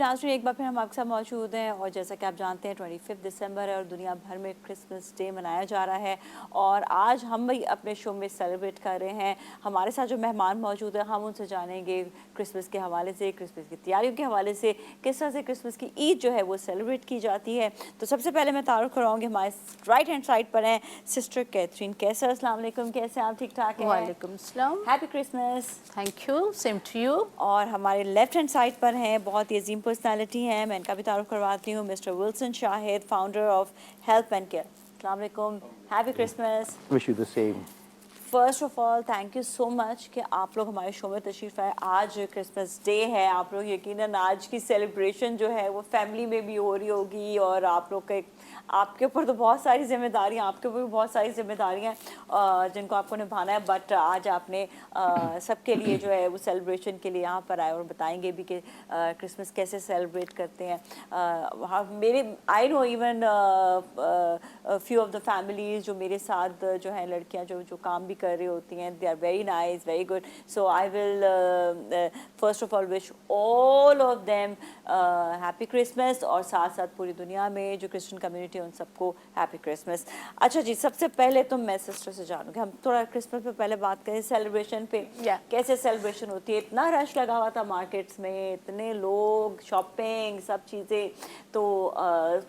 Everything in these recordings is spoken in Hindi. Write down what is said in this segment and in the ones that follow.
नाज़रीन, एक बार फिर हम आपके साथ मौजूद हैं और जैसा कि आप जानते हैं 25 दिसंबर है और दुनिया भर में क्रिसमस डे मनाया जा रहा है और आज हम भी अपने शो में सेलिब्रेट कर रहे हैं। हमारे साथ जो मेहमान मौजूद हैं हम उनसे जानेंगे क्रिसमस के हवाले से, क्रिसमस की तैयारियों के हवाले से, किस तरह से क्रिसमस की ईद जो है वो सेलिब्रेट की जाती है। तो सबसे पहले मैं तारुफ कराऊँगी, हमारे राइट हैंड साइड पर हैं सिस्टर कैथरीन कैसर। अस्सलाम वालेकुम, कैसे आप? ठीक ठाक हैं? वालेकुम सलाम। Happy Christmas. Thank you, same to you. और हमारे लेफ्ट हैंड साइड पर हैं बहुत ही अजीम पर्सनालिटी हैं, मैं इनका भी तारुफ करवाती हूँ, mister Wilson Shahid, founder of help and care. अस्सलाम वालेकुम, happy Christmas. Wish you the same. First of all thank you so much कि आप लोग हमारे शो में तशरीफ़ आए। आज क्रिसमस डे है, आप लोग यकीनन आज की सेलिब्रेशन जो है वो फैमिली में भी हो रही होगी और आप लोग का आपके ऊपर तो बहुत सारी जिम्मेदारियाँ, आपके ऊपर भी बहुत सारी जिम्मेदारियाँ जिनको आपको निभाना है, बट आज आपने सबके लिए जो है वो सेलिब्रेशन के लिए यहाँ पर आए और बताएंगे भी कि क्रिसमस कैसे सेलिब्रेट करते हैं। मेरे I know even few of the families जो मेरे साथ जो है लड़कियाँ जो काम भी कर रही होती हैं, they are very nice, very good. So I will first of all wish all of them happy Christmas और साथ साथ पूरी दुनिया में जो क्रिश्चियन कम्युनिटी है उन सबको हैप्पी क्रिसमस। अच्छा जी, सबसे पहले तो मैं सिस्टर से जानूँगी, हम थोड़ा क्रिसमस पे पहले बात करें, सेलिब्रेशन पे कैसे सेलिब्रेशन होती है? इतना रश लगा हुआ था मार्केट्स में, इतने लोग, शॉपिंग, सब चीज़ें, तो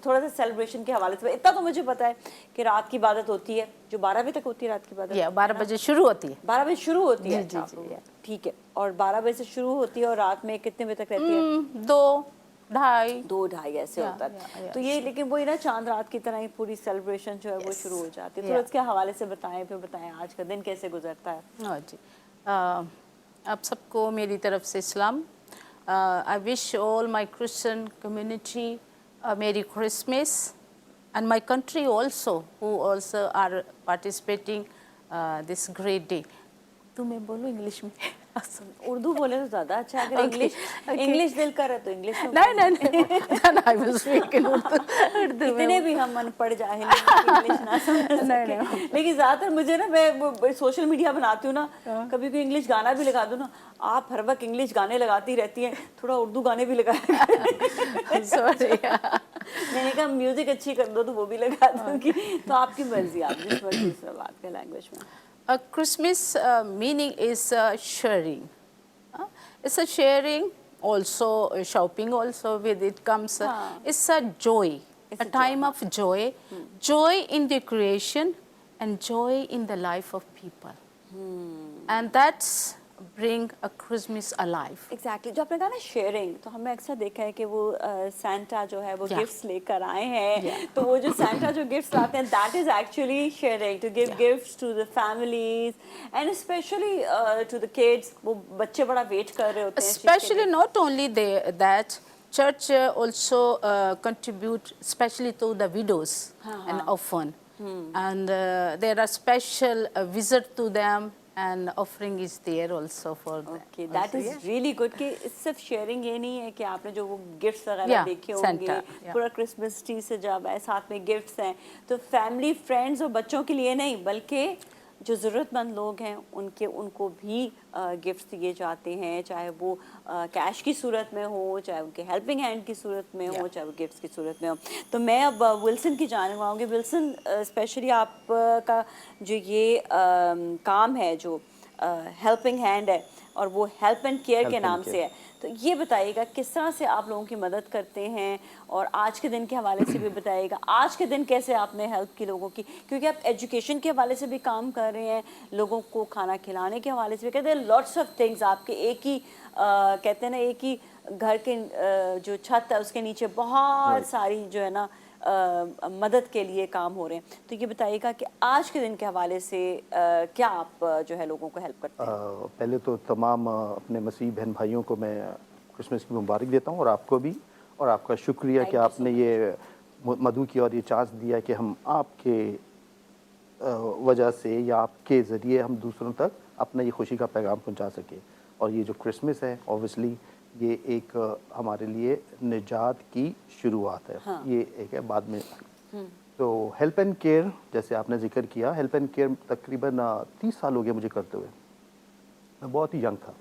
थोड़ा सा सेलिब्रेशन के हवाले से इतना तो मुझे पता है कि रात की इबादत होती है जो 12 बजे तक होती है, रात की इबादत 12 बजे शुरू होती है। 12 बजे शुरू होती है? जी जी, ठीक है। और 12 बजे से शुरू होती है और रात में कितने बजे तक रहती है? 2-2:30 ऐसे होता है। तो ये लेकिन वही ना, चांद रात की तरह ही पूरी सेलिब्रेशन जो है वो शुरू हो जाती है। तो उसके हवाले से बताएं, फिर बताएं आज का दिन कैसे गुजरता है। हाँ जी, आप सबको मेरी तरफ से सलाम। I wish all my Christian community मेरी Christmas and my country also who also are participating this great day. तो मैं बोलूँ इंग्लिश में? उर्दू बोले तो ज़्यादा अच्छा है। अगर इंग्लिश दिल करे तो इंग्लिश में। नहीं, I will speak in Urdu. इतने भी हम अनपढ़ जाहिल इंग्लिश ना समझ सके। लेकिन ज़्यादातर मुझे ना, मैं सोशल मीडिया बनाती हूँ ना, कभी कोई इंग्लिश गाना भी लगा दूँ ना, आप हर वक्त इंग्लिश गाने लगाती रहती हैं, थोड़ा उर्दू गाने भी लगाया। सॉरी, मैंने कहा म्यूजिक अच्छी कर दो तो वो भी लगा दूँगी। तो आपकी मर्जी, आप जिस मर्जी से बात करें लैंग्वेज में। Christmas meaning is sharing. It's a sharing, also shopping also with it comes. It's a joy, a time of joy, joy in the creation and joy in the life of people. And that's bring a Christmas alive. Exactly. जो आपने कहा ना शेयरिंग, तो हमने अक्सर देखा है कि वो सैंटा जो है वो गिफ्ट्स लेकर आए हैं, तो वो जो सैंटा जो गिफ्ट्स लाते हैं, that is actually sharing, to give gifts to the families and specially to the kids. वो बच्चे बड़ा वेट कर रहे होते हैं। Especially not only that, church also contribute especially to the widows and orphan, and there are special visit to them and offering is there also for them. Okay, that is really good कि सिर्फ शेयरिंग ये नहीं है कि आपने जो वो गिफ्ट्स वगैरह देखे होंगे, पूरा क्रिसमस ट्री से जब है, साथ में गिफ्ट्स हैं, तो फैमिली, फ्रेंड्स और बच्चों के लिए नहीं बल्कि जो ज़रूरतमंद लोग हैं उनको भी गिफ्ट्स दिए जाते हैं, चाहे वो कैश की सूरत में हो, चाहे उनके हेल्पिंग हैंड की सूरत में हो, चाहे वो गिफ्ट्स की सूरत में हो। तो मैं अब विल्सन की जानने वाऊँगी। विल्सन, स्पेशली आपका जो ये काम है, जो हेल्पिंग हैंड है और वो हेल्प एंड केयर के नाम से है, तो ये बताइएगा किस तरह से आप लोगों की मदद करते हैं और आज के दिन के हवाले से भी बताइएगा आज के दिन कैसे आपने हेल्प की लोगों की, क्योंकि आप एजुकेशन के हवाले से भी काम कर रहे हैं, लोगों को खाना खिलाने के हवाले से भी कहते हैं, लॉट्स ऑफ थिंग्स। आपके एक ही कहते हैं ना, एक ही घर के जो छत है उसके नीचे बहुत सारी जो है ना मदद के लिए काम हो रहे हैं। तो ये बताइएगा कि आज के दिन के हवाले से क्या आप जो है लोगों को हेल्प करते हैं? पहले तो तमाम अपने मसीह बहन भाइयों को मैं क्रिसमस की मुबारक देता हूँ और आपको भी, और आपका शुक्रिया कि आपने ये मधु की और ये चांस दिया कि हम आपके वजह से या आपके ज़रिए हम दूसरों तक अपना ये खुशी का पैगाम पहुँचा सके। और ये जो क्रिसमस है ऑब्वियसली ये एक हमारे लिए निजात की शुरुआत है। ये एक है, बाद में तो हेल्प एंड केयर जैसे आपने जिक्र किया, हेल्प एंड केयर तकरीबन 30 साल हो गए मुझे करते हुए। मैं बहुत ही यंग था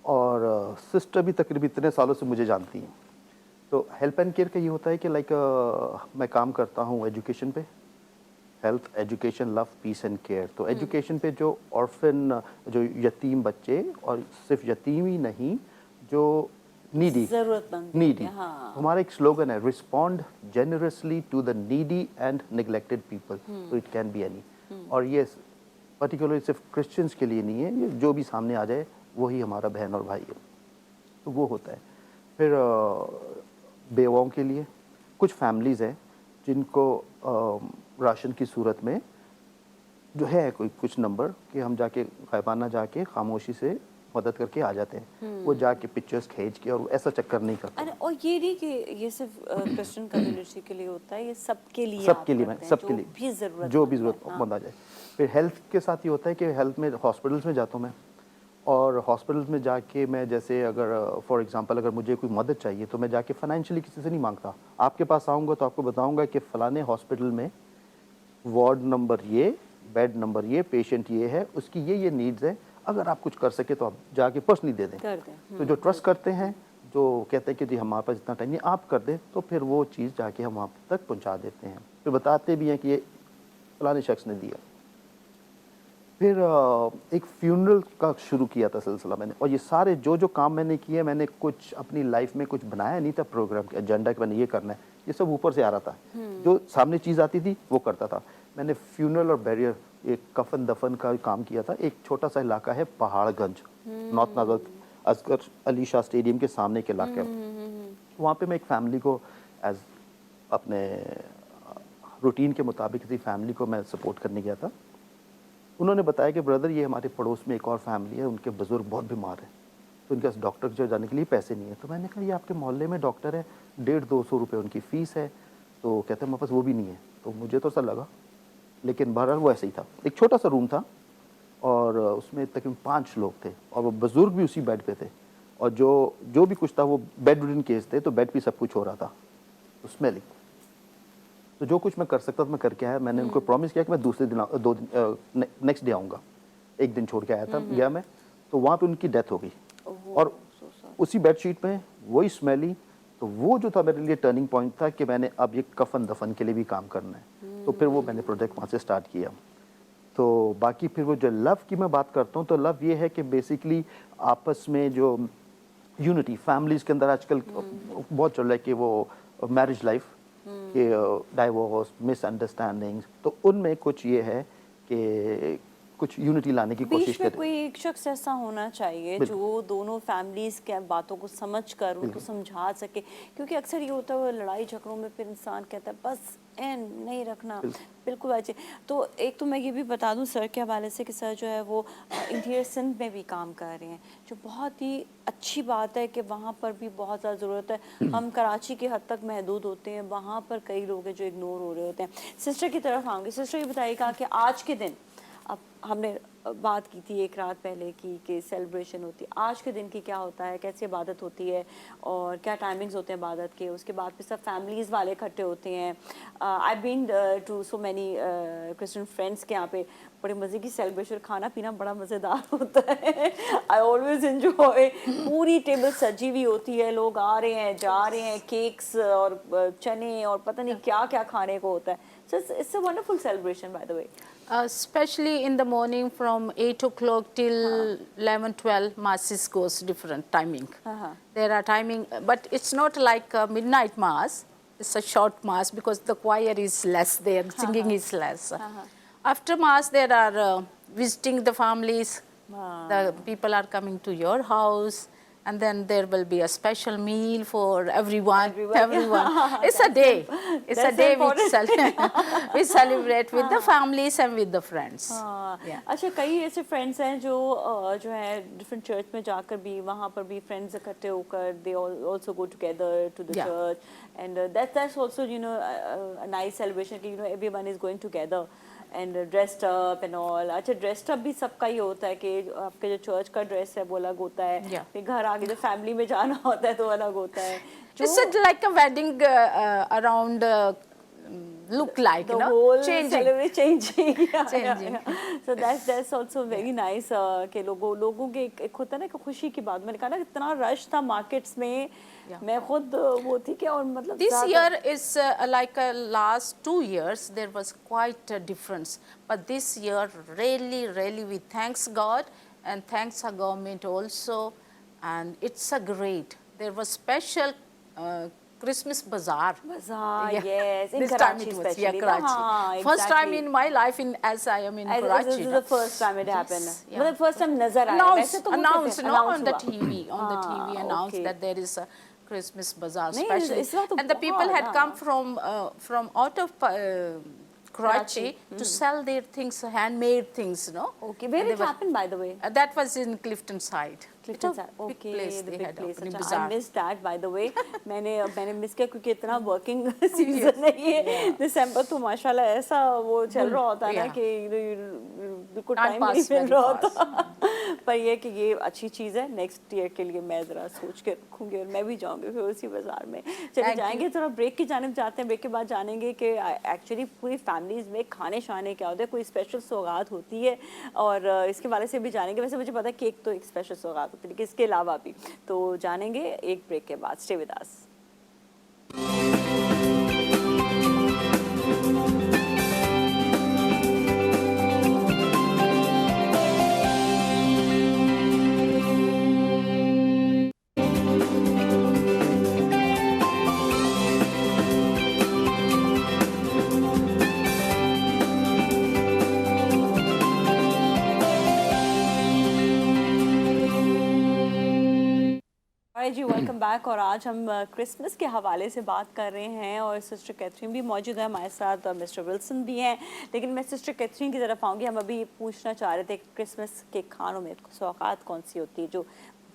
और सिस्टर भी तकरीबन इतने सालों से मुझे जानती हैं। तो हेल्प एंड केयर का ये होता है कि लाइक मैं काम करता हूँ एजुकेशन पे, health, education, love, peace and care. तो एजुकेशन पे जो ऑर्फन, जो यतीम बच्चे, और सिर्फ यतीम ही नहीं, जो नीडी, जरूरतमंद भी नीडी, होते हैं, हाँ। हमारा एक स्लोगन है, respond generously to the needy and neglected people, तो इट कैन बी एनी। और ये पर्टिकुलरली सिर्फ क्रिश्चियंस के लिए नहीं है, ये जो भी सामने आ जाए वही हमारा बहन और भाई है, तो वो होता है। फिर बेवाओं के लिए कुछ फैमिलीज़ हैं जिनको राशन की सूरत में जो है कोई कुछ नंबर कि हम जाके गायबाना जाके खामोशी से मदद करके आ जाते हैं, वो जाके पिक्चर्स खींच के, और ऐसा चक्कर नहीं करते। अरे और ये नहीं कि ये सिर्फ क्रिश्चियन कम्युनिटी के लिए होता है, ये सबके लिए आप सबके लिए, मैं करते हैं, सबके जो लिए भी जरूरत जो भी ज़रूरतमंद आ जाए। फिर हेल्थ के साथ ये होता है कि हेल्थ में हॉस्पिटल्स में जाता हूँ मैं, और हॉस्पिटल्स में जाके मैं जैसे अगर फॉर एग्जांपल अगर मुझे कोई मदद चाहिए तो मैं जाके फाइनेंशियली किसी से नहीं मांगता, आपके पास आऊँगा तो आपको बताऊँगा कि फ़लाने हॉस्पिटल में वार्ड नंबर ये, बेड नंबर ये, पेशेंट ये है, उसकी ये नीड्स है, अगर आप कुछ कर सके तो आप जाके पर्सनली दे दें। कर दें। तो जो ट्रस्ट करते हैं, जो कहते हैं कि जी हमारे पास इतना टाइम नहीं, आप कर दें, तो फिर वो चीज़ जाके हम वहाँ तक पहुँचा देते हैं, फिर बताते भी हैं कि ये फलाने शख्स ने दिया। फिर एक फ्यूनरल का शुरू किया था सिलसिला मैंने, और ये सारे जो जो काम मैंने किए, मैंने कुछ अपनी लाइफ में कुछ बनाया नहीं था प्रोग्राम के एजेंडा कि मैंने ये करना है, ये सब ऊपर से आ रहा था, जो सामने चीज़ आती थी वो करता था। मैंने फ्यूनरल और बैरियर, एक कफन दफन का काम किया था। एक छोटा सा इलाका है पहाड़गंज, नॉर्थ नागल, असगर अली शाह स्टेडियम के सामने के इलाके में, वहाँ पे मैं एक फैमिली को एज अपने रूटीन के मुताबिक किसी फैमिली को मैं सपोर्ट करने गया था। उन्होंने बताया कि ब्रदर ये हमारे पड़ोस में एक और फैमिली है, उनके बुज़ुर्ग बहुत बीमार है, तो उनके पास डॉक्टर जो जाने के लिए पैसे नहीं है। तो मैंने कहा ये आपके मोहल्ले में डॉक्टर है, 150-200 रुपये उनकी फ़ीस है, तो कहते हैं मेरे पास वो भी नहीं है। तो मुझे तो ऐसा लगा, लेकिन बहरहाल वो ऐसे ही था। एक छोटा सा रूम था और उसमें तकरीबन 5 लोग थे, और वो बुज़ुर्ग भी उसी बेड पे थे, और जो भी कुछ था वो बेड रिडन केस थे, तो बेड पे सब कुछ हो रहा था, तो स्मेलिंग। तो जो कुछ मैं कर सकता था मैं करके आया। मैंने उनको प्रॉमिस किया कि मैं दूसरे दिन नेक्स्ट डे आऊँगा। एक दिन छोड़ के आया था, गया मैं, तो वहाँ पे उनकी डेथ हो गई, और उसी बेडशीट में वही स्मेली। तो वो जो था मेरे लिए टर्निंग पॉइंट था कि मैंने अब ये कफन दफन के लिए भी काम करना है। तो फिर वो मैंने प्रोजेक्ट वहाँ से स्टार्ट किया। तो बाकी फिर वो जो लव की मैं बात करता हूँ, तो लव ये है कि बेसिकली आपस में जो यूनिटी फैमिलीज़ के अंदर आजकल बहुत चल रहा है कि वो मैरिज लाइफ के डाइवोर्स, मिसअंडरस्टैंडिंग्स, तो उनमें कुछ ये है कि कुछ यूनिटी लाने की कोशिश बीच में करें। कोई एक शख्स ऐसा होना चाहिए जो दोनों फैमिलीज के बातों को समझ कर उनको समझा सके, क्योंकि अक्सर ये होता है लड़ाई झगड़ों में फिर इंसान कहता है बस एंड नहीं रखना, बिल्कुल अच्छे। तो एक तो मैं ये भी बता दूं सर के हवाले से कि सर जो है वो इंटीरियर सिंध में भी काम कर रहे हैं, जो बहुत ही अच्छी बात है कि वहाँ पर भी बहुत ज़्यादा ज़रूरत है। हम कराची की हद तक महदूद होते हैं, वहाँ पर कई लोग हैं जो इग्नोर हो रहे होते हैं। सिस्टर की तरफ आऊँगी। सिस्टर ये बताइएगा कि आज के दिन, अब हमने बात की थी एक रात पहले की कि सेलिब्रेशन होती है, आज के दिन की क्या होता है, कैसे इबादत होती है और क्या टाइमिंग्स होते हैं इबादत के, उसके बाद फिर सब फैमिलीज़ वाले इकट्ठे होते हैं। I been to so many Christian friends के यहाँ पे बड़े मज़े की सेलिब्रेशन, खाना पीना बड़ा मज़ेदार होता है। आई ऑलवेज इन्जॉय, पूरी टेबल सजी हुई होती है, लोग आ रहे हैं जा रहे हैं, केक्स और चने और पता नहीं क्या क्या खाने को होता है। So it's a wonderful celebration, by the way. Especially in the morning from 8 o'clock till 11, 12, masses goes different timing. There are timing, but it's not like a midnight mass. It's a short mass because the choir is less there, singing is less. After mass, there are visiting the families. The people are coming to your house. And then there will be a special meal for everyone. It's a day. It's a day we celebrate with the families and with the friends. Yeah. अच्छा, कई ऐसे फ्रेंड्स हैं जो है डिफरेंट चर्च में जाकर भी वहाँ पर भी फ्रेंड्स इकट्ठे होकर they also go together to the church, and that's also a nice celebration कि everyone is going together and dressed up and all. अच्छा, dressed up भी सबका ही होता है कि आपके जो चर्च का ड्रेस है वो अलग होता है, फिर घर आके जो फैमिली में जाना होता है तो अलग होता है। It's like a wedding around look like, the you know, whole changing. celebration changing. Changing. So that's also very nice कि लोगों के एक होता है ना कि खुशी की बात, मैंने कहा ना इतना रश था मार्केट्स में, मैं खुद वो थी कि और मतलब This year is like last 2 years, there was quite a difference. But this year, really, we thanks God and thanks our government also. And it's a great. There was special Christmas bazaar. Bazaar, Yeah. yes, in This time Karachi it was, yeah, especially. Karachi. हाँ, First time exactly. in my life, as I am in Karachi. This is the first time it happened. Yes, yeah. मतलब first time नजर आया, Announced, वैसे तो होते announced, थे, no, announce on the हुआ. TV, on the TV announced okay. that there is a Christmas bazaar नहीं, specially, इस बार तो and the people बहुत, had come from out of Karachi to sell their things, handmade things, you know. Okay, where And it they were- happened by the way? That was in Clifton side. Clifton It's a side. big Okay, place the they big had place. opening अच्छा, bazaar. I missed that by the way. मैंने मिस किया क्योंकि इतना वर्किंग सीजन है ये. दिसंबर तो माशाल्लाह ऐसा वो चल रहा होता है ना Yeah. कि बिल्कुल Time टाइम नहीं passed मिल very रहा होता. पर ये कि ये अच्छी चीज़ है. नेक्स्ट ईयर के लिए मैं ज़रा सोच के रखूँगी और मैं भी जाऊँगी फिर उसी बाजार में. चलिए Thank जाएंगे थोड़ा ब्रेक की जानिब जाते हैं. ब्रेक के बाद जानेंगे कि एक्चुअली पूरी फैमिलीज़ में खाने शाने क्या होते हैं, कोई स्पेशल सौगात होती है और इसके बारे से भी जानेंगे. वैसे मुझे पता है केक तो एक स्पेशल सौगात होती है लेकिन इसके अलावा भी तो जानेंगे एक ब्रेक के बाद. Stay with us. जी वेलकम बैक. और आज हम क्रिसमस के हवाले से बात कर रहे हैं और सिस्टर कैथरीन भी मौजूद है हमारे साथ और मिस्टर विल्सन भी हैं. लेकिन मैं सिस्टर कैथरीन की तरफ आऊँगी. हम अभी पूछना चाह रहे थे कि क्रिसमस के खानों में सौगात कौन सी होती है जो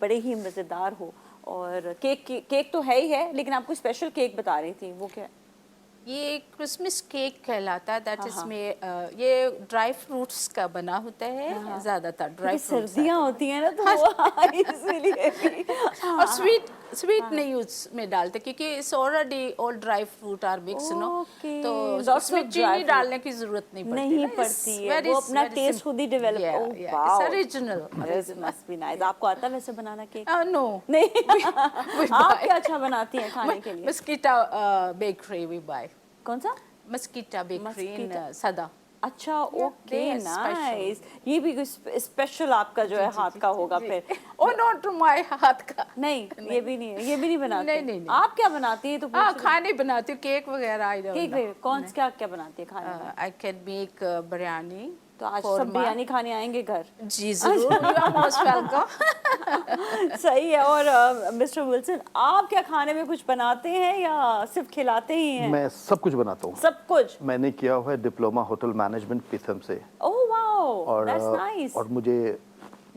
बड़े ही मज़ेदार हो. और केक तो है ही है लेकिन आपको स्पेशल केक बता रही थी, वो क्या है? ये क्रिसमस केक कहलाता है. दैट इसमें ये ड्राई फ्रूट्स का बना होता है, ज्यादातर ड्राई फ्रूट्स. सर्दियाँ होती हैं ना तो वो इसलिए भी. और स्वीट नहीं उसमें डालते क्योंकि it's already all dry fruit are mix, no. Okay. तो Lots of उसमें dry चीनी fruit. डालने की जरूरत नहीं पड़ती. नहीं ना. पड़ती It's है, very- वो अपना very टेस्ट simple. खुद ही develop. Yeah, oh yeah. Wow, It's original. This must be nice. आपको आता है वैसे बनाना केक? No. नहीं. We आप buy. क्या अच्छा बनाती हैं खाने के लिए? Mosquito bakery we buy. कौन सा? Mosquito bakery in Mosquito. Sada. अच्छा, they okay, are special. Nice. ये भी स्पेशल आपका जो है हाथ का होगा फिर. Oh, not to my हाथ का. नहीं, ये भी नहीं है, ये भी नहीं बनाते. नहीं. आप क्या बनाती हैं तो हाँ, पूछ. खाने बनाती हूँ, केक वगैरह. I don't cake know. कौन क्या क्या बनाती है खाने में? I can make biryani. तो आज सब korma. बिरयानी खाने आएंगे घर. जी जरूर. You are most welcome. सही है. और मिस्टर विल्सन, आप क्या खाने में कुछ बनाते हैं या सिर्फ खिलाते ही हैं? मैं सब कुछ बनाता हूँ. सब कुछ. मैंने किया हुआ है डिप्लोमा होटल मैनेजमेंट पीथम से. ओह वाओ, और दैट्स नाइस. और मुझे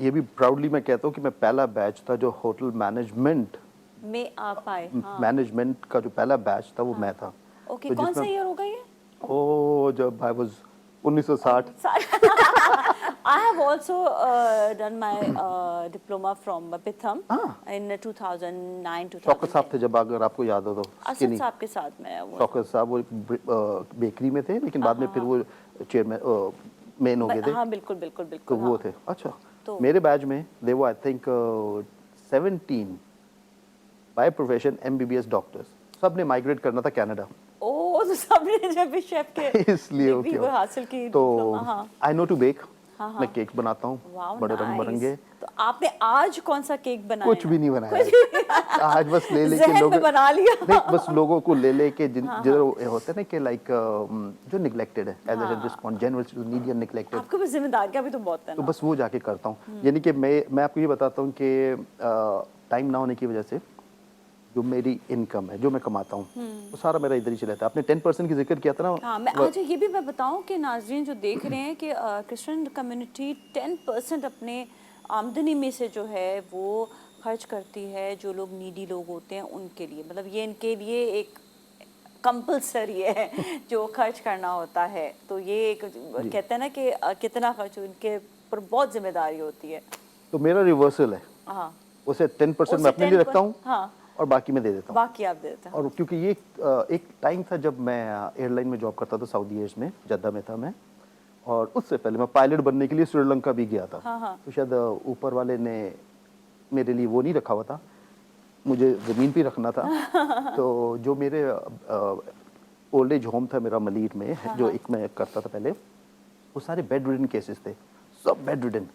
ये भी प्राउडली मैं कहता हूँ कि मैं पहला बैच था जो होटल मैनेजमेंट में आप आए. मैनेजमेंट का जो पहला बैच था वो मैं था. ओके, तो कौन सा जिसमें- ईयर होगा ये? ओ जब I was 1960. I have also done my diploma from Pitham in 2009 Shaukat साहब 2010. थे जब, अगर आपको याद हो तो. असद साहब के साथ मैं वो शौकत साहब वो बेकरी में थे लेकिन बाद में फिर वो चेयरमैन मेन हो गए थे. हाँ बिल्कुल बिल्कुल तो बिल्कुल. वो थे. अच्छा, मेरे बैच में दे वो I think 17 by profession MBBS doctors. सब ने माइग्रेट करना था कनाडा. ओ तो सबने जब भी शेफ के इसलिए डिग्री वो हासिल की. तो diploma, हाँ. I know to bake. मैं केक बनाता हूँ वाओ, बड़े रंग नाइस. बिरंगे. तो आपने आज कौन सा केक बनाया? कुछ भी नहीं बनाया. आज बस ले लेके ज़हन में लोग बना लिया. नहीं, बस लोगों को ले लेके जिधर होते हैं ना कि लाइक जो निगलेक्टेड है as a response general needy and neglected. आपके पास जिम्मेदारियां भी तो बहुत है तो ना. बस वो जाके करता हूँ. यानी कि मैं आपको ये बताता हूँ कि टाइम ना होने की वजह से जो मेरी इनकम है जो मैं कमाता हूँ वो सारा मेरा इधर ही चला जाता है. आपने 10% की जिक्र किया था ना. हाँ, मैं आज ये भी मैं बताऊं कि नाजरीन जो देख रहे हैं कि क्रिश्चियन कम्युनिटी 10% अपने आमदनी में से जो है वो खर्च करती है जो लोग नीडी लोग होते हैं उनके लिए. मतलब ये इनके लिए एक कंपलसरी है जो खर्च करना होता है. तो ये एक कहते हैं ना कि कितना खर्च इनके पर बहुत जिम्मेदारी होती है. तो मेरा रिवर्सल है. हाँ, उसे 10% उसे मैं अपने लिए 10% रखता हूँ हाँ. और बाकी मैं दे देता हूँ। बाकी आप देते हैं। और क्योंकि ये एक टाइम था जब मैं एयरलाइन में जॉब करता था, सऊदी एयर्स में, जद्दा में था मैं, और उससे पहले मैं पायलट बनने के लिए श्रीलंका भी गया था। हाँ। तो शायद ऊपर वाले ने मेरे लिए वो नहीं रखा हुआ था, मुझे ज़मीन पे रखना था। तो जो मेरे ओल्ड एज होम था मेरा मलीर में, जो एक मैं करता था पहले, वो सारे बेड रिडन केसेस थे, सब बेड रिडन।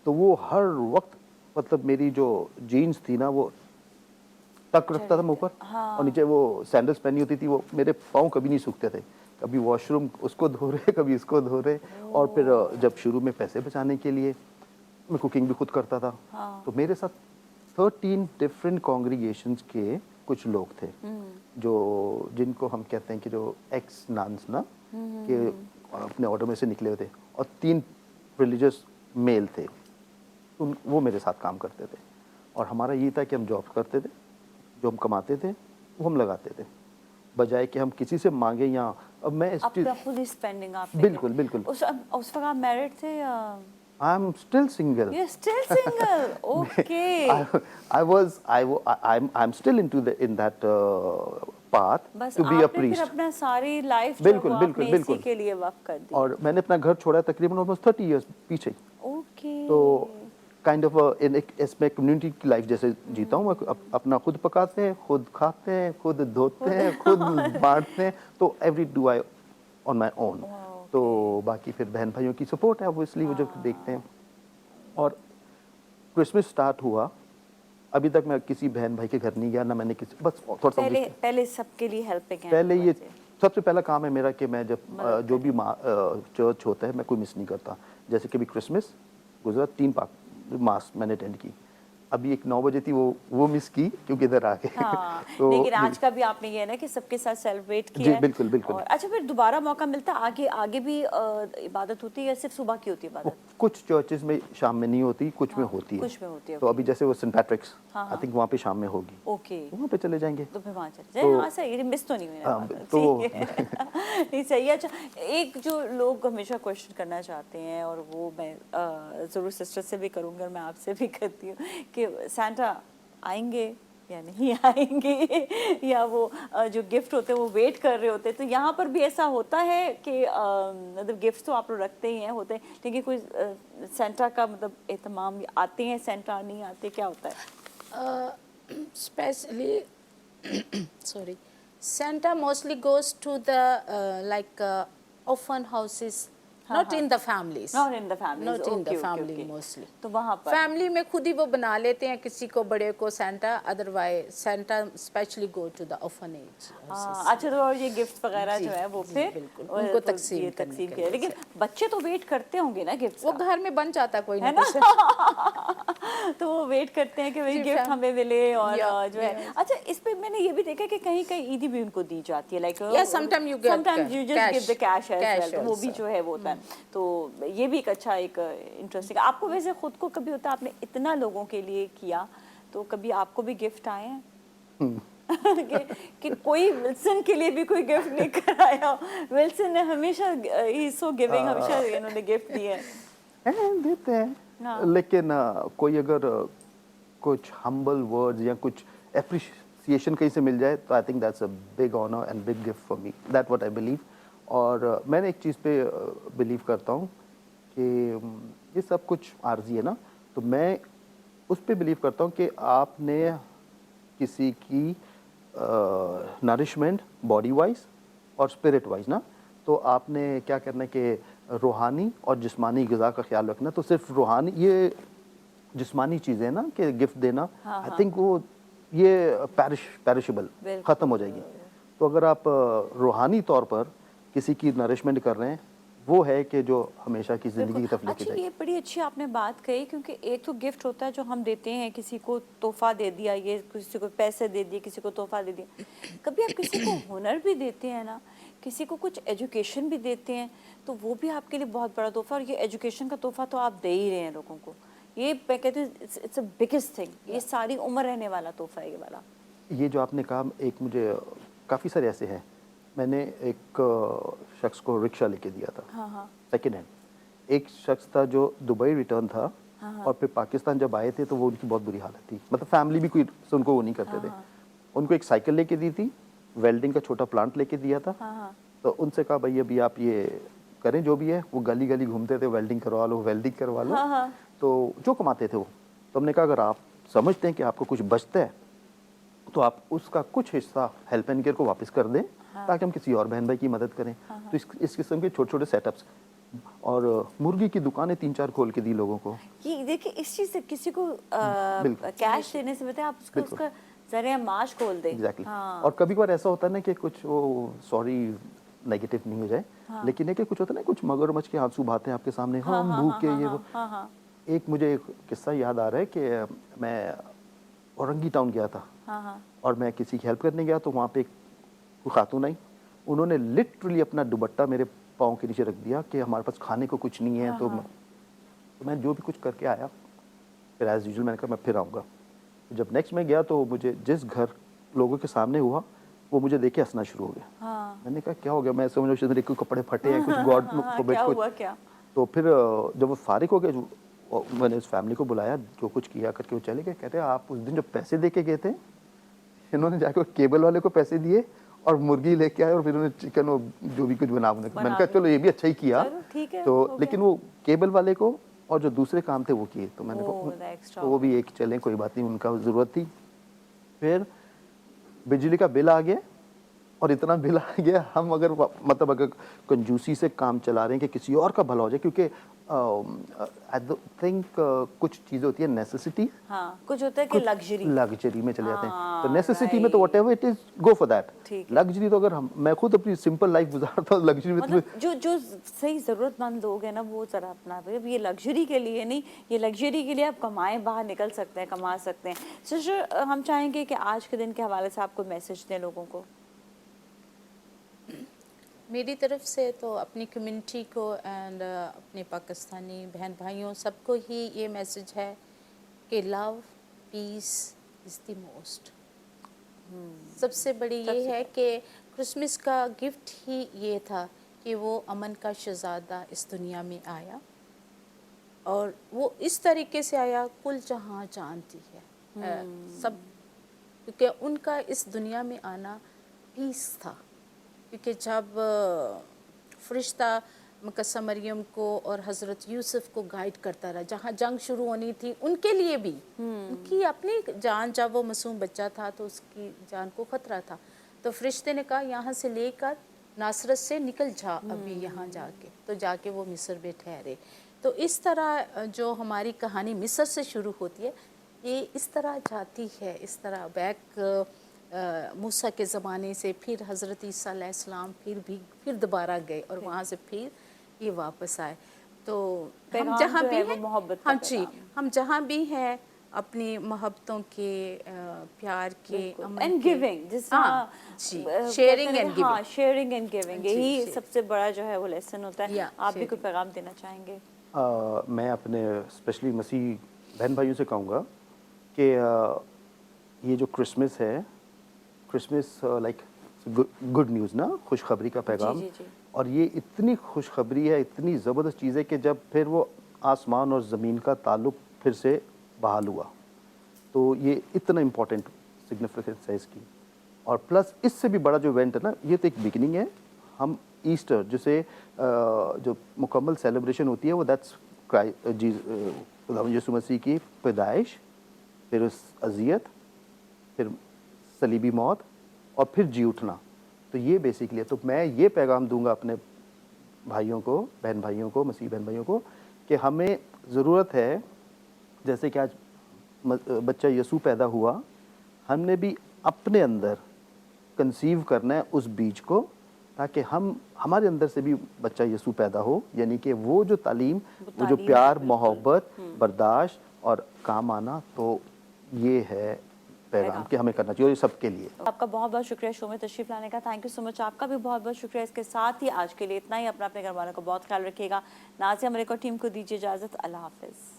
तो वो हर वक्त मतलब मेरी जो जीन्स थी ना वो टक रखता था मैं ऊपर, और नीचे वो सैंडल्स पहनी होती थी, वो मेरे पाँव कभी नहीं सूखते थे। कभी वॉशरूम उसको धो रहे, कभी इसको धो रहे। और फिर जब शुरू में पैसे बचाने के लिए मैं कुकिंग भी खुद करता था। तो मेरे साथ 13 डिफरेंट कॉन्ग्रीगेशंस के कुछ लोग थे, जो जिनको हम कहते हैं कि जो एक्स नान्स ना, के अपने ऑर्डर में से निकले हुए थे, और 3 रिलीजियस मेल थे। तो वो मेरे साथ काम करते थे, और हमारा ये था कि हम जॉब करते थे, जो हम कमाते थे वो हम लगाते थे, बजाय कि हम किसी से मांगे। या अब मैं अपना खुद ही स्पेंडिंग आप बिल्कुल बिल्कुल। उस वक्त आप मैरिड थे या I am still single. You still single? Okay. I'm still in that path बस to be a आपने फिर priest. अपना सारी लाइफ जो बिल्कुल, वो बिल्कुल, आपने इसी बिल्कुल। के लिए वक्त कर दी। और मैंने अपना घर छोड़ा तकरीबन ऑलमोस्ट 30 इयर्स पीछे। ओके। तो काइंड ऑफ इसमें कम्युनिटी की लाइफ जैसे जीता हूँ मैं। अपना खुद पकाते हैं, खुद खाते हैं, खुद धोते हैं, खुद बांटते हैं। तो every do I on my own. तो बाकी फिर बहन भाइयों की सपोर्ट है ऑब्वियसली, वो जब देखते हैं। और क्रिसमस स्टार्ट हुआ, अभी तक मैं किसी बहन भाई के घर नहीं गया, ना मैंने किसी, बस थोड़ा सा पहले सबके लिए हेल्पिंग है। पहले ये सबसे पहला काम है मेरा कि मैं जब जो भी चर्च होता है मैं कोई मिस नहीं करता। जैसे कि अभी क्रिसमस गुजरा, 3 मास मैंने अटेंड की। अभी एक 9 बजे थी, वो मिस की क्योंकि इधर आ गए। हाँ, तो लेकिन आज का भी आपने ये है ना कि सबके साथ सेलिब्रेट किया जी है। बिल्कुल बिल्कुल। और अच्छा, फिर दोबारा मौका मिलता है आगे भी इबादत होती है या सिर्फ सुबह की होती है इबादत? कुछ चर्चेज में शाम में नहीं होती, कुछ में होती है। कुछ में होती है। तो अभी जैसे वो सेंट पैट्रिक्स, हाँ, आई थिंक वहाँ पे शाम में होगी। ओके, वहाँ पे चले जाएंगे। तो फिर वहाँ चले जाए। हाँ सही, मिस तो नहीं हुई ना हाँ, इबादत, तो ठीक है। नहीं सही है। अच्छा, एक जो लोग हमेशा क्वेश्चन करना चाहते हैं, और वो मैं ज़रूर सिस्टर से भी करूँगी और मैं आपसे भी करती हूँ, कि सैंटा आएंगे या नहीं आएंगे, या वो जो गिफ्ट होते हैं वो वेट कर रहे होते हैं। तो यहाँ पर भी ऐसा होता है कि मतलब गिफ्ट तो आप लोग रखते ही हैं, होते हैं, लेकिन कोई सेंटा का मतलब एहतमाम, आते हैं सेंटा, नहीं आते, क्या होता है? Especially, sorry, Santa mostly goes to the orphan houses, not in the families. Not in the families. Not in the Okay, okay, family okay. mostly. तो वहाँ पर फैमिली में खुद ही वो बना लेते हैं किसी को, बड़े को Santa, otherwise Santa specially go to the orphanage. अच्छा, तो और ये गिफ्ट वगैरह जो है वो फिर बिल्कुल, उनको तो तकसीम ये करने तकसीम के किया। लिए। लेकिन बच्चे तो वेट करते होंगे ना गिफ्ट वो घर में बन जाता कोई ना है ना? कुछ। तो वो वेट करते हैं कि भाई जी, गिफ्ट फैम- हमें मिले, और Yeah, जो है। yes. अच्छा, इस पे मैंने ये भी देखा कि कहीं कहीं ईदी भी उनको दी जाती है, like Yeah, sometimes you get you just cash. give the cash as Cash well, तो वो भी also. जो है वो होता है। तो ये भी एक अच्छा, एक इंटरेस्टिंग। आपको वैसे खुद को कभी होता है, आपने इतना लोगों के लिए किया, तो कभी आपको भी गिफ्ट आए हैं? कि कोई विल्सन के लिए भी कोई गिफ्ट नहीं कराया? विल्सन ने हमेशा ही सो गिविंग, हमेशा इन्होंने गिफ्ट दिए हैं। देते हैं। हाँ। लेकिन कोई अगर कुछ हम्बल वर्ड्स या कुछ एप्रिसिएशन कहीं से मिल जाए, तो I think that's a big honour and big gift for me, that what I believe. और मैंने एक चीज़ पे बिलीव करता हूँ कि ये सब कुछ आर्जी है ना, तो मैं उस पे बिलीव करता हूँ कि आपने किसी की नरिशमेंट बॉडी वाइज और स्पिरिट वाइज ना, तो आपने क्या करना है कि रूहानी और जिस्मानी ग़िज़ा का ख्याल रखना। तो सिर्फ रूहानी, ये जिस्मानी चीज़ें ना कि गिफ्ट देना, आई थिंक वो ये पेरिशेबल ख़त्म हो जाएगी। तो अगर आप रूहानी तौर पर किसी की नरिशमेंट कर रहे हैं, वो है कि जो हमेशा की ज़िंदगी की तरफ लेके अच्छा, जाए। ये बड़ी अच्छी आपने बात कही, क्योंकि एक तो गिफ्ट होता है जो हम देते हैं, किसी को तोहफा दे दिया, ये किसी को पैसे दे दिए, किसी को तोहफा दे दिया। कभी आप किसी को हुनर भी देते हैं ना, किसी को कुछ एजुकेशन भी देते हैं, तो वो भी आपके लिए बहुत बड़ा तोहफा। और ये एजुकेशन का तोहफा तो आप दे ही रहे हैं लोगों को, ये मैं कहती हूँ इट्स अ बिगेस्ट थिंग, ये सारी उम्र रहने वाला तोहफा है ये वाला। ये जो आपने कहा, एक मुझे काफ़ी सारे ऐसे हैं। मैंने एक शख्स को रिक्शा लेके दिया था, हाँ। Second hand. एक शख्स था जो दुबई रिटर्न था, और फिर पाकिस्तान जब आए थे तो वो उनकी बहुत बुरी हालत थी, मतलब फैमिली भी कोई से उनको वो नहीं करते थे। उनको एक साइकिल लेके दी थी, वेल्डिंग का छोटा प्लांट लेके दिया था। हाँ। तो उनसे कहा भाई अभी आप ये करें जो भी है, वो गली गली घूमते थे, वेल्डिंग करवा लो वेल्डिंग करवा लो। हाँ। तो जो कमाते थे वो, तो हमने कहा अगर आप समझते हैं कि आपको कुछ बचता है तो आप उसका कुछ हिस्सा हेल्प एंड केयर को वापस कर दें, ताकि हम किसी और बहन भाई की मदद करें। तो इस किस्म के छोटे छोटे सेटअप्स, और मुर्गी की दुकानें 3-4 खोल के दी लोगों को। ये देखिए, इस चीज से किसी को बिल्कुल। कैश देने से बेहतर आप उसका बिल्कुल। उसका जरिया माश खोल दें। एग्जैक्टली। हाँ। और कभी कभार ऐसा होता है ना कि कुछ वो, सॉरी नेगेटिव नहीं हो जाए, लेकिन है कि कुछ होता है ना, कुछ मगरमच्छ के आंसू बहाते हैं आपके सामने, हाँ हम हाँ हाँ भूखे हाँ ये वो। हाँ हाँ एक मुझे एक किस्सा याद आ रहा है कि मैं औरंगी टाउन गया था, हाँ और मैं किसी की हेल्प करने गया, तो वहाँ पे एक खातून आई, उन्होंने लिटरली अपना दुपट्टा मेरे पाँव के नीचे रख दिया कि हमारे पास खाने को कुछ नहीं है। तो मैं जो भी कुछ करके आया, फिर एज यूजुअल मैंने कहा मैं फिर आऊँगा। जब नेक्स्ट मैं गया तो मुझे जिस घर लोगों के सामने हुआ, वो मुझे देख के हंसना शुरू हो गया। हाँ मैंने कहा क्या हो गया, मैं समझ मेरे कोई कपड़े फटे हैं, कुछ गॉड हाँ, फोरबिड क्या कुछ। हुआ क्या? तो फिर जब वो फारिग हो गए, मैंने उस फैमिली को बुलाया, जो कुछ किया करके वो चले गए। कहते हैं आप उस दिन जो पैसे दे के गए थे, इन्होंने जाकर केबल वाले को पैसे दिए और मुर्गी लेके आए, और फिर उन्होंने चिकन और जो भी कुछ बनाने का। मैंने कहा चलो ये भी अच्छा ही किया। चलो ठीक है, तो हो गया। लेकिन वो केबल वाले को और जो दूसरे काम थे वो किए, तो मैंने ओह, कहा the extra तो वो भी एक चलें, कोई बात नहीं, उनका ज़रूरत थी। फिर बिजली का बिल आ गया, और इतना बिल आ गया, हम अगर मतलब अगर कंजूसी से काम चला रहे हैं कि किसी और का भला हो जाए, क्योंकि आई थिंक कुछ चीज़ें होती है नेसेसिटी, हाँ, कुछ होता है कि कुछ लग्जरी। लग्जरी में चले जाते हैं। तो हाँ, नेसेसिटी में तो right. Whatever it is, go for that. ठीक है। लग्जरी तो अगर मैं खुद अपनी सिंपल लाइफ गुजारता हूँ, लग्जरी में तो मतलब जो सही जरूरतमंद लोग हैं ना, वो जरा अपना ये लग्जरी के लिए नहीं, ये लग्जरी के लिए आप कमाएं, बाहर निकल सकते हैं, कमा सकते हैं। सिस्टर, हम चाहेंगे कि आज के दिन के हवाले से आपको मैसेज दें लोगों को। मेरी तरफ से तो अपनी कम्युनिटी को एंड अपने पाकिस्तानी बहन भाइयों सबको ही ये मैसेज है कि love piece is the most. सबसे बड़ी ये है कि क्रिसमस का गिफ्ट ही ये था कि वो अमन का शहज़ादा इस दुनिया में आया, और वो इस तरीके से आया कुल जहाँ जानती है सब, क्योंकि उनका इस दुनिया में आना पीस था। क्योंकि जब फरिश्ता मुकद्दस मरियम को और हज़रत यूसुफ को गाइड करता रहा, जहाँ जंग शुरू होनी थी उनके लिए भी, उनकी अपनी जान, जब वो मासूम बच्चा था तो उसकी जान को ख़तरा था, तो फरिश्ते ने कहा यहाँ से लेकर नासरत से निकल जा अभी यहाँ जाके, तो जाके वो मिस्र में ठहरे। तो इस तरह जो हमारी कहानी मिस्र से शुरू होती है, ये इस तरह जाती है, इस तरह बैक मूसा के ज़माने से, फिर हज़रत ईसा अलैहिस्सलाम, फिर दोबारा गए और वहाँ से फिर ये वापस आए। तो हम जहाँ भी हैं, हाँ जी, हम जहाँ भी हैं अपनी मोहब्बतों के, प्यार के, अमन एंड के, गिविंग, जिस हाँ जी, शेयरिंग एंड गिविंग। हाँ, शेयरिंग एंड गिविंग, यही सबसे बड़ा जो है वो लेसन होता है। या आप भी कोई पैगाम देना चाहेंगे? मैं अपने स्पेशली मसीह बहन भाइयों से कहूँगा कि ये जो क्रिसमस है, क्रिसमस लाइक गुड न्यूज़ ना, खुशखबरी का पैगाम। जी, जी। और ये इतनी खुशखबरी है, इतनी ज़बरदस्त चीज़ है कि जब फिर वो आसमान और ज़मीन का ताल्लुक़ फिर से बहाल हुआ, तो ये इतना इम्पोर्टेंट सिग्निफिकेंस है इसकी। और प्लस इससे भी बड़ा जो इवेंट है ना, ये तो एक बिगिनिंग है। हम ईस्टर जिसे जो मुकम्मल सेलिब्रेशन होती है, वो दैट्स खुदा यीशु मसीह की पैदाइश, फिर उस अज़ियत, फिर सलीबी मौत, और फिर जी उठना। तो ये बेसिकली है। तो मैं ये पैगाम दूंगा अपने भाइयों को, बहन भाइयों को, मसीह बहन भाइयों को, कि हमें ज़रूरत है, जैसे कि आज बच्चा यीशु पैदा हुआ, हमने भी अपने अंदर कंसीव करना है उस बीज को, ताकि हमारे अंदर से भी बच्चा यीशु पैदा हो, यानी कि वो जो तालीम, वो जो प्यार, मोहब्बत, बर्दाश्त और काम आना। तो ये है पैगाम कि हमें करना चाहिए, और ये सबके लिए। आपका बहुत बहुत शुक्रिया शो में तशरीफ लाने का, थैंक यू सो मच। आपका भी बहुत बहुत शुक्रिया। इसके साथ ही आज के लिए इतना ही। अपने घर वालों को बहुत ख्याल रखिएगा। नाज़िया मलिक और टीम को दीजिए इजाज़त। अल्लाह हाफिज़।